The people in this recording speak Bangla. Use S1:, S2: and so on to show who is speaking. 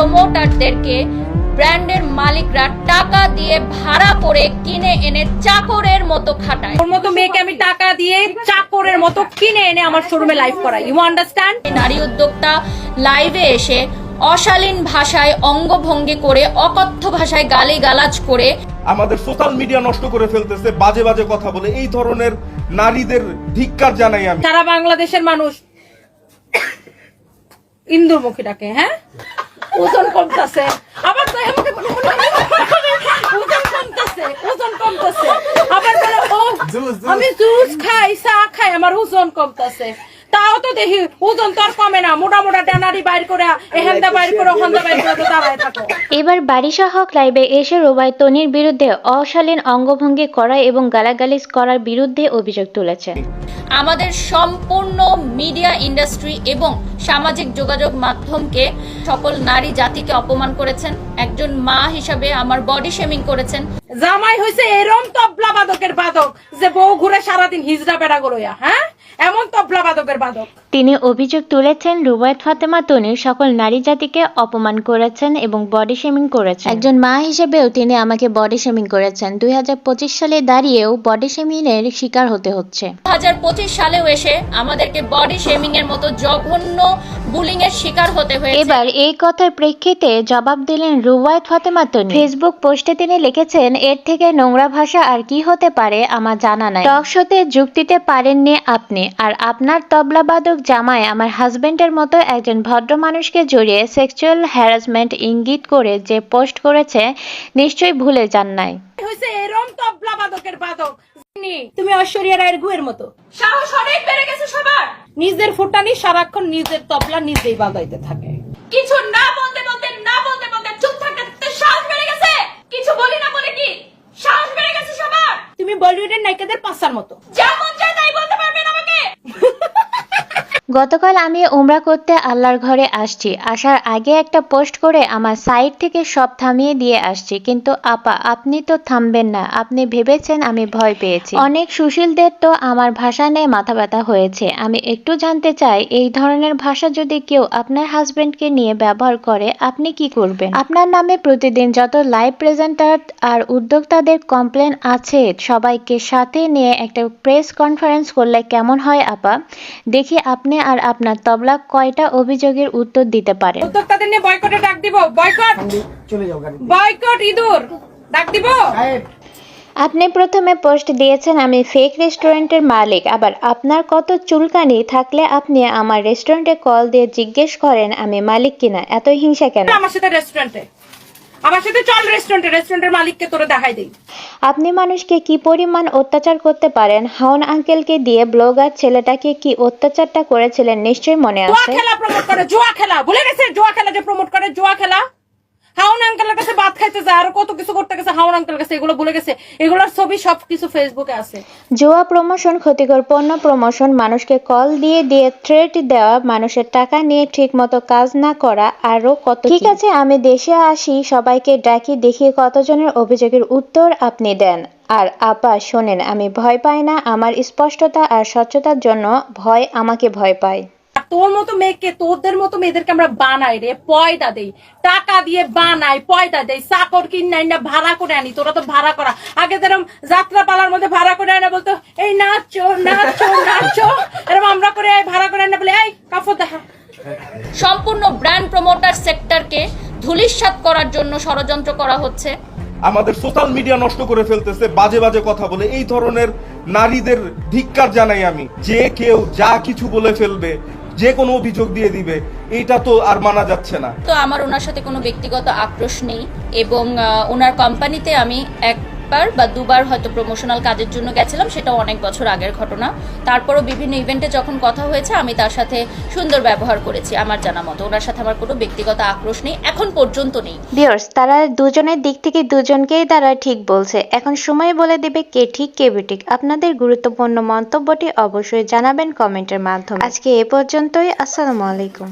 S1: প্রমোটারদেরকে ব্র্যান্ডের মালিকরা টাকা দিয়ে ভাড়া করে কিনে এনে চাকরের মতো খাটায়।
S2: ওর মতো মেয়েকে আমি টাকা দিয়ে চাকরের মতো কিনে এনে আমার শোরুমে লাইভ করাই। You understand?
S1: নারী উদ্যোক্তা লাইভে এসে অশালীন ভাষায় অঙ্গভঙ্গি করে, অকথ্য ভাষায় গালিগালাজ করে
S3: আমাদের সোশ্যাল মিডিয়া নষ্ট করে ফেলতেছে, বাজে বাজে কথা বলে। এই ধরনের নারীদের ধিক্কার জানাই আমি।
S2: সারা বাংলাদেশের মানুষ ইন্দুরমুখী ডাকে, হ্যাঁ? ওজন কমতেছে, আবার তো আমাকে বলে ওজন কমতেছে, আবার বলে আমি জুস খাই, চা খাই, আমার ওজন কমতেছে। তাও তো দেখি ওজন তো আর কমে না, মোটা মোটা ডানারি বাইর করে, এখানটা বাইর করে, ওখানটা বাইর করে দাঁড়ায় থাকো।
S4: এবার বারিশা হক লাইভে এসে রুবাই তনির বিরুদ্ধে অশালীন অঙ্গভঙ্গি করা এবং গালাগালিজ করার বিরুদ্ধে অভিযোগ তুলেছেন।
S1: আমাদের সম্পূর্ণ মিডিয়া ইন্ডাস্ট্রি এবং সামাজিক যোগাযোগ মাধ্যমকে সকল নারী জাতিকে অপমান করেছেন। একজন মা হিসাবে আমার বডি শেমিং করেছেন।
S2: জামাই হইছে এরম তবলা বাদকের বাদক যে বউ ঘুরে সারাদিন হিজড়া বেড়া গড়ইয়া, হ্যাঁ? এমন তবলা বাদকের বাদক।
S4: তিনি অভিযোগ তুলেছেন রুবায়েত ফাতেমা তনি সকল নারী জাতিকে অপমান করেছেন এবং বডি শেমিং করেছেন। একজন মা হিসেবেও তিনি আমাকে বডি শেমিং করেছেন। 2025 সালে দাঁড়িয়েও বডি শেমিং এর শিকার হতে হচ্ছে।
S1: 2025 সালেও এসে আমাদেরকে বডি শেমিং এর মতো জঘন্য বুলিং এর শিকার হতে হয়েছে।
S4: এবার এই কথার প্রেক্ষিতে জবাব দিলেন রুবায়েত ফাতেমা তনি। ফেসবুক পোস্টে তিনি লিখেছেন, এর থেকে নোংরা ভাষা আর কি হতে পারে আমার জানা নাই। টক শোতে যোগ দিতে পারেননি আপনি, আর আপনার তবলাবাদক জামাই আমার হাজবেন্ডের মতো একজন ভদ্র মানুষকে জড়িয়ে সেক্সুয়াল হ্যারাসমেন্ট ইঙ্গিত করে যে পোস্ট করেছে নিশ্চয়ই ভুলে যান নাই।
S2: হইছে এরম তবলা বাদকের বাদক। তুমি ঐশ্বরিয়া রায়ের গুয়ের মতো। সাহস অনেক বেড়ে গেছে সবার। নিজের ফুটানি সারাক্ষণ নিজের তবলা নিজেই বাজাইতে থাকে। কিছু না বলতে বলতে চুপ থাকতে সাহস বেড়ে গেছে। কিছু বলি না বলে কি সাহস বেড়ে গেছে সবার। তুমি বলিউডের নায়িকাদের পাশার মতো, যা মন চায় তাই বলতে পারবেন আমাকে।
S4: গতকাল আমি উমরা করতে আল্লাহর ঘরে আসছি। আসার আগে একটা পোস্ট করে আমার সাইট থেকে সব থামিয়ে দিয়ে আসছি, কিন্তু আপা আপনি তো থামবেন না। আপনি ভেবেছেন আমি ভয় পেয়েছি। অনেক সুশীলদের তো আমার ভাষা নিয়ে মাথা ব্যথা হয়েছে। আমি একটু জানতে চাই, এই ধরনের ভাষা যদি কেউ আপনার হাজবেন্ডকে নিয়ে ব্যবহার করে আপনি কি করবেন? আপনার নামে প্রতিদিন যত লাইভ প্রেজেন্টার আর উদ্যোক্তাদের কমপ্লেন আছে সবাইকে সাথে নিয়ে একটা প্রেস কনফারেন্স করলে কেমন হয় আপা? দেখি আপনি আর আপনার তবলা কয়টা অভিযোগের উত্তর দিতে পারে।
S2: উদ্যোক্তাদের নিয়ে বয়কটে ডাক দিব। বয়কট ইঁদুর ডাক দিব।
S4: আপনি প্রথমে পোস্ট দিয়েছেন আমি ফেক রেস্টুরেন্টের মালিক, আবার আপনার কত চুলকানি থাকলে আপনি আমার রেস্টুরেন্টে কল দিয়ে জিজ্ঞেস করেন আমি মালিক কিনা। এত হিংসা কেন?
S2: আমার সাথে রেস্টুরেন্টে, আমার সাথে চল রেস্টুরেন্টের মালিককে তোরে দেখাই দেই।
S4: আপনি মানুষকে কি পরিমাণ অত্যাচার করতে পারেন? হাউন আঙ্কেলকে দিয়ে ব্লগার ছেলেটাকে কি অত্যাচারটা করেছিলেন নিশ্চয়ই মনে আছে।
S2: জুয়া খেলা প্রমোট করে, জুয়া খেলা ভুলে গেছে? জুয়া খেলা যে প্রমোট করে, জুয়া খেলা। হাউন আঙ্কেলের কাছে ভাত খাইতে যায়, আর কত কিছু করতে গেছে হাউন আঙ্কেলের কাছে, এগুলো ভুলে গেছে। এগুলোর ছবি সবকিছু ফেসবুকে আছে।
S4: জুয়া প্রমোশন, ক্ষতিকর পণ্য প্রমোশন, মানুষকে কল দিয়ে থ্রেট দেওয়া, মানুষের টাকা নিয়ে ঠিক মতো কাজ না করা, আরো কত। ঠিক আছে আমি দেশে আসি, সবাইকে ডাকি, দেখি কতজনের অভিযোগের উত্তর আপনি দেন। আর আপা শোনেন, আমি ভয় পাই না। আমার স্পষ্টতা আর স্বচ্ছতার জন্য আমাকে ভয় পায়।
S2: তোর মতো মেয়েকে, তোদের মতো মেয়েদেরকে আমরা বানাই রে, পয়দা দেই, টাকা দিয়ে বানাই, পয়দা দেই, চাকর কিনে না ভাড়া করে আনি। তোরা তো ভাড়া করা, আগে যেরকম যাত্রা পালার মধ্যে ভাড়া করে আনে, বলতো এই নাচো নাচো নাচো, এরকম আমরা করে ভাড়া করে আনে, বলে এই কাপড় দেখা।
S1: সম্পূর্ণ ব্র্যান্ড প্রমোটার সেক্টরকে ধূলিসাৎ করার জন্য ষড়যন্ত্র করা হচ্ছে।
S3: আমাদের সোশ্যাল মিডিয়া নষ্ট করে ফেলতেছে, বাজে বাজে কথা বলে। এই ধরনের নারীদের ধিক্কার জানাই আমি। যে কেউ যা কিছু বলে ফেলবে, যে কোনো অভিযোগ দিয়ে দিবে, এটা তো আর মানা যাচ্ছে না।
S1: তো আমার ওনার সাথে কোনো ব্যক্তিগত আক্রোশ নেই, এবং ওনার কোম্পানিতে আমি একবার বা দুবার হয়তো প্রমোশনাল কাজের জন্য গেছিলাম, সেটাও অনেক বছর আগের ঘটনা। তারপরও বিভিন্ন ইভেন্টে যখন কথা হয়েছে আমি তার সাথে সুন্দর ব্যবহার করেছি আমার জানা মতো। ওনার সাথে আমার কোনো ব্যক্তিগত আক্রোশ নেই, এখন পর্যন্ত নেই।
S4: ভিউয়ার্স, তারা দুজনের দিক থেকে দুজনকেই তারা ঠিক বলছে। এখন সময় বলে দেবে কে ঠিক কে বেঠিক। আপনাদের গুরুত্বপূর্ণ মন্তব্যটি অবশ্যই জানাবেন কমেন্টের মাধ্যমে। আজকে এ পর্যন্তই। আসসালামু আলাইকুম।